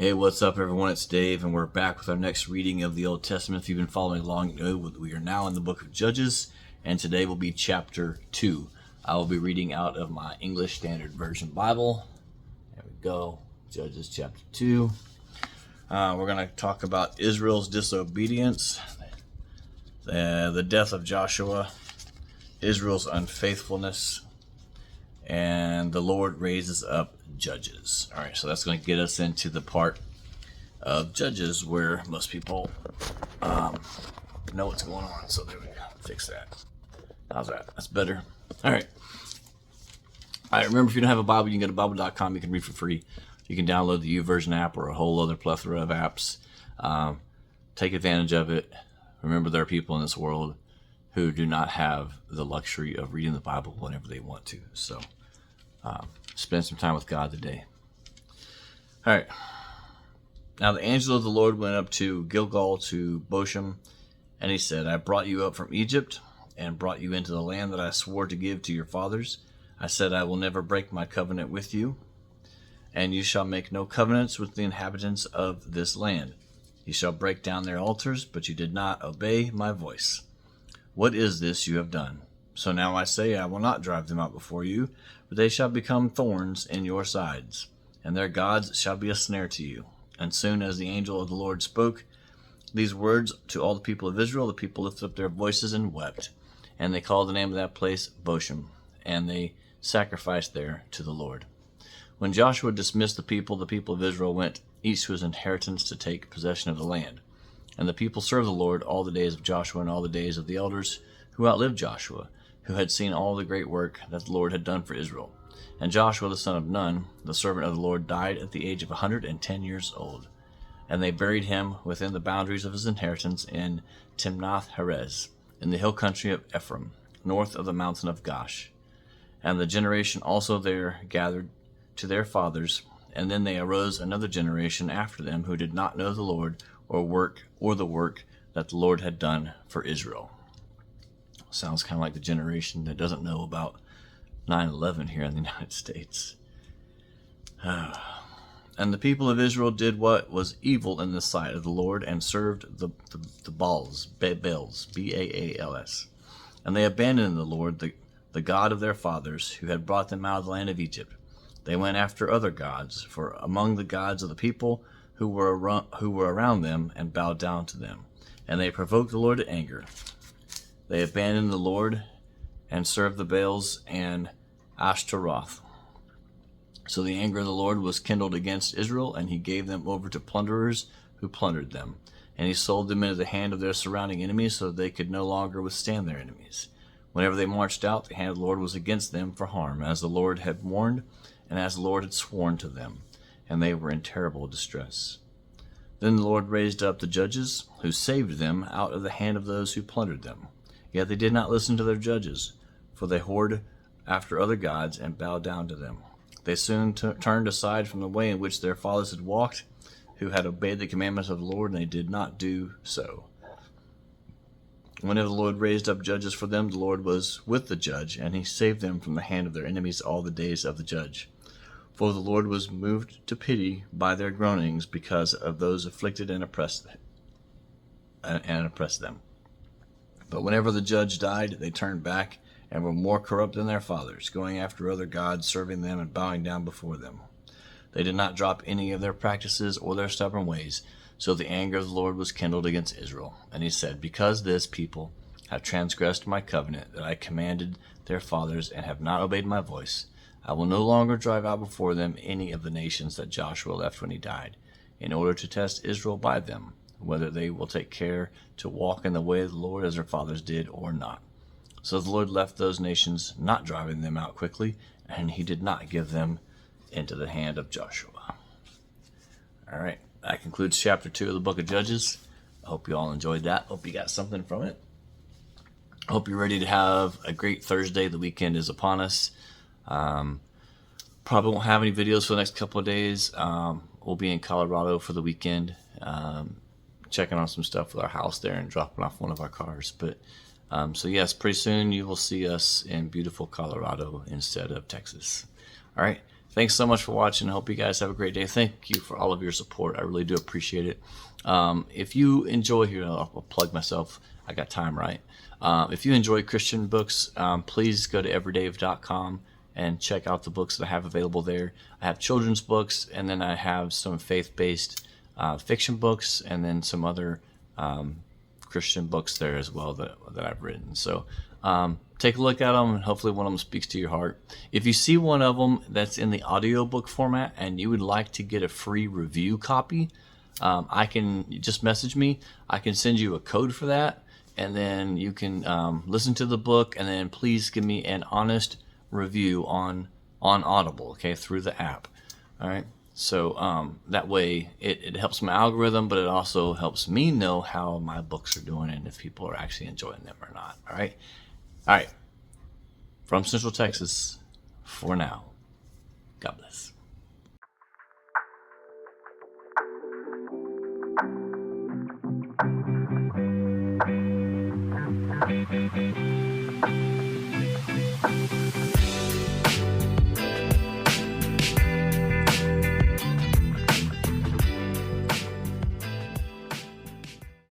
Hey, what's up, everyone? It's Dave, and we're back with our next reading of the Old Testament. If you've been following along, you know we are now in the book of Judges, and today will be chapter 2. I will be reading out of my English Standard Version Bible. There we go, Judges chapter 2. We're going to talk about Israel's disobedience, the death of Joshua, Israel's unfaithfulness, and the Lord raises up judges. All right, so that's going to get us into the part of Judges where most people know what's going on. So there we go. Fix that. How's that? That's better. All right. Remember, if you don't have a Bible, you can go to Bible.com. You can read for free. You can download the YouVersion app or a whole other plethora of apps. Take advantage of it. Remember, there are people in this world who do not have the luxury of reading the Bible whenever they want to. So spend some time with God today. All right. Now the angel of the Lord went up to Gilgal to Bochim, and he said, I brought you up from Egypt and brought you into the land that I swore to give to your fathers. I said, I will never break my covenant with you, and you shall make no covenants with the inhabitants of this land. You shall break down their altars, but you did not obey my voice. What is this you have done? So now I say, I will not drive them out before you, but they shall become thorns in your sides, and their gods shall be a snare to you. And soon as the angel of the Lord spoke these words to all the people of Israel, the people lifted up their voices and wept. And they called the name of that place Bochim, and they sacrificed there to the Lord. When Joshua dismissed the people of Israel went each to his inheritance to take possession of the land. And the people served the Lord all the days of Joshua and all the days of the elders who outlived Joshua, who had seen all the great work that the Lord had done for Israel. And Joshua the son of Nun, the servant of the Lord, died at the age of 110 years old. And they buried him within the boundaries of his inheritance in Timnath-Heres, in the hill country of Ephraim, north of the mountain of Gash. And the generation also there gathered to their fathers, and then they arose another generation after them who did not know the Lord or the work that the Lord had done for Israel. Sounds kind of like the generation that doesn't know about 9/11 here in the United States. And the people of Israel did what was evil in the sight of the Lord and served the Baals, B-A-A-L-S. And they abandoned the Lord, the God of their fathers, who had brought them out of the land of Egypt. They went after other gods, for among the gods of the people who were around them, and bowed down to them. And they provoked the Lord to anger. They abandoned the Lord and served the Baals and Ashtaroth. So the anger of the Lord was kindled against Israel, and he gave them over to plunderers who plundered them. And he sold them into the hand of their surrounding enemies, so that they could no longer withstand their enemies. Whenever they marched out, the hand of the Lord was against them for harm, as the Lord had warned, and as the Lord had sworn to them, and they were in terrible distress. Then the Lord raised up the judges, who saved them out of the hand of those who plundered them. Yet they did not listen to their judges, for they whored after other gods and bowed down to them. They soon turned aside from the way in which their fathers had walked, who had obeyed the commandments of the Lord, and they did not do so. Whenever the Lord raised up judges for them, the Lord was with the judge, and he saved them from the hand of their enemies all the days of the judge. For the Lord was moved to pity by their groanings because of those afflicted and oppressed them. But whenever the judge died, they turned back and were more corrupt than their fathers, going after other gods, serving them and bowing down before them. They did not drop any of their practices or their stubborn ways, so the anger of the Lord was kindled against Israel. And he said, because this people have transgressed my covenant that I commanded their fathers and have not obeyed my voice, I will no longer drive out before them any of the nations that Joshua left when he died, in order to test Israel by them, whether they will take care to walk in the way of the Lord as their fathers did or not. So the Lord left those nations, not driving them out quickly, and he did not give them into the hand of Joshua. All right, that concludes chapter 2 of the book of Judges. I hope you all enjoyed that. Hope you got something from it. Hope you're ready to have a great Thursday. The weekend is upon us. Probably won't have any videos for the next couple of days. We'll be in Colorado for the weekend, checking on some stuff with our house there and dropping off one of our cars. But so yes, pretty soon you will see us in beautiful Colorado instead of Texas. All right, thanks so much for watching. I hope you guys have a great day. Thank you for all of your support. I really do appreciate it. If you enjoy, here, I'll plug myself. I got time, right? If you enjoy Christian books, please go to everydave.com and check out the books that I have available there. I have children's books, and then I have some faith-based fiction books, and then some other Christian books there as well that I've written. So take a look at them, and hopefully one of them speaks to your heart. If you see one of them that's in the audiobook format and you would like to get a free review copy, I can just message me. I can send you a code for that, and then you can listen to the book, and then please give me an honest review on Audible, okay, through the app. All right. So that way it helps my algorithm, but it also helps me know how my books are doing and if people are actually enjoying them or not. All right. All right. From Central Texas, for now, God bless.